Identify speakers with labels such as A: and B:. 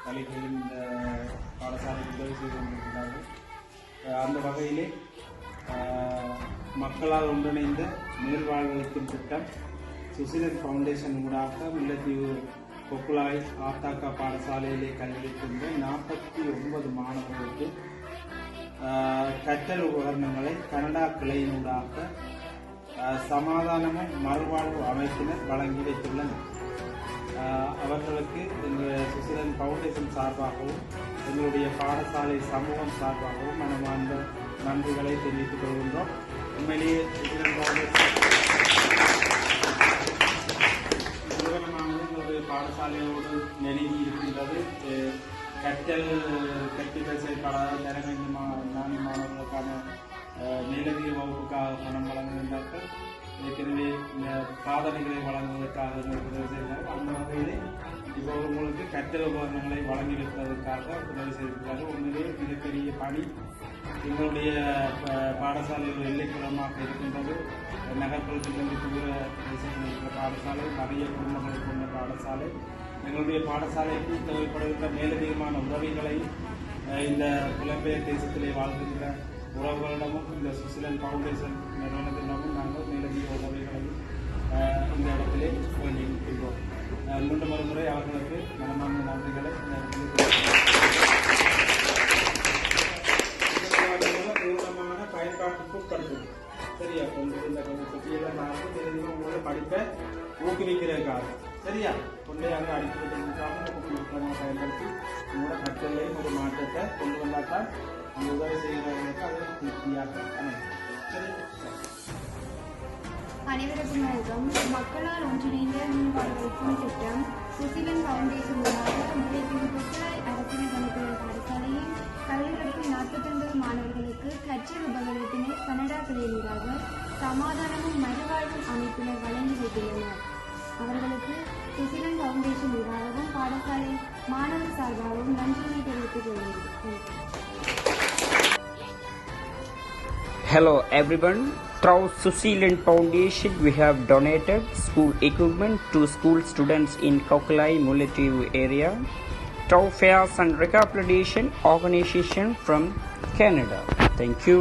A: பள்ளிகளில் இந்த பாடசாலைக்கு உதவி செய்து கொண்டிருக்கிறார்கள். அந்த வகையிலே மக்களால் ஒன்றிணைந்த மேல்வாழ்வளிக்கும் திட்டம் சுசிலன் ஃபவுண்டேஷன் ஊடாக முல்லைத்தீவு கொக்குலாய் ஆத்தாக்கா பாடசாலையிலே கல்விக்கின்ற 49 மாணவர்களுக்கு கற்றல் உபகரணங்களை கனடா கிளையினூடாக சமாதானமும் மறுவாழ்வு அமைப்பினர் வழங்கி வைத்துள்ளனர். அவர்களுக்கு எங்கள் சுசிலன் ஃபவுண்டேஷன் சார்பாகவும் எங்களுடைய பாடசாலை சமூகம் சார்பாகவும் மனமார்ந்த நன்றிகளை தெரிவித்துக் கொள்கின்றோம். உண்மையிலேயே சுசிலன் ஃபவுண்டேஷன் நிறுவனமானது எங்களுடைய பாடசாலையோடு நெருங்கி இருக்கின்றது. கற்பித்தல் செயல்பாடாக திறமைந்த மாணவர்களுக்கான மேலதிக வகுப்புக்காக பணம் வழங்குகின்றார்கள். ஏற்கனவே இந்த சாதனைகளை வழங்குவதற்காக உதவி செய்கிறார்கள். அந்த வகையிலே இப்போ உங்களுக்கு கற்றல் உபகரணங்களை வழங்கி வைப்பதற்காக உதவி செய்திருக்கிறார்கள். உண்மையிலே மிகப்பெரிய பணி. எங்களுடைய பாடசாலைகள் எல்லைப்புறமாக இருக்கின்றது. நகர்ப்புறத்திலிருந்து தூர தேசத்தில் இருக்கிற பாடசாலை, நிறைய குடும்பங்களை கொண்ட பாடசாலை. எங்களுடைய பாடசாலைக்கு தேவைப்படுகின்ற மேலதிகமான உதவிகளை இந்த புலம்பெயர் தேசத்திலே வாழ்கின்ற உறவுகளிடமும் இந்த சுசிலன் ஃபவுண்டேஷன் நிறுவனத்திடமும் நாங்கள் மேலதிக உதவிகளை இந்த இடத்திலே வேண்டியிருக்கின்றோம். மீண்டும் ஒரு முறை அவர்களுக்கு மனமார்ந்த நன்றிகளை இந்த இடத்திலே நிறுவனமான பயன்பாட்டுக்கு உட்படுத்தும். சரியா, கொஞ்சம் இந்த சுற்றியெல்லாம் நாங்கள் மேலதிகம் உங்களோட படிப்பை ஊக்குவிக்கிறதுக்காக சரியா கொண்டே அங்கே அடிப்படையாக பயன்படுத்தி உங்களோட கற்றலையும் ஒரு மாற்றத்தை கொண்டு வந்தால்தான் அந்த உதவி செய்கிறவர்களுக்கு அதை திருப்தியாக அமைக்கும். சரி,
B: அனைவருக்கும் வணக்கம். மக்களால் ஒன்றிணைந்த மீன்பாடுகளுக்கும் திட்டம் சுசிலன் ஃபவுண்டேஷன் மூலமாக முல்லைத்தீவு கொக்குலாய் அரசியல் கணக்குகள் பாடசாலையில் கல்வி படிக்கும் 49 மாணவர்களுக்கு கற்றல் உபகரணத்தினை கனடா கிளையினூடாக சமாதானமும் மறுவாழ்வும் அமைப்பினர் வழங்கி வைத்துள்ளனர். அவர்களுக்கு சுசிலன் ஃபவுண்டேஷன் ஊடாகவும் பாடசாலை மாணவர் சார்பாகவும் நன்றியை தெரிவித்துக் கொள்கிறேன்.
C: Hello everyone. Through Susilan Foundation, we have donated school equipment to school students in Kokulai, Mullaitivu area. Through fairs and rehabilitation organization from Canada. Thank you.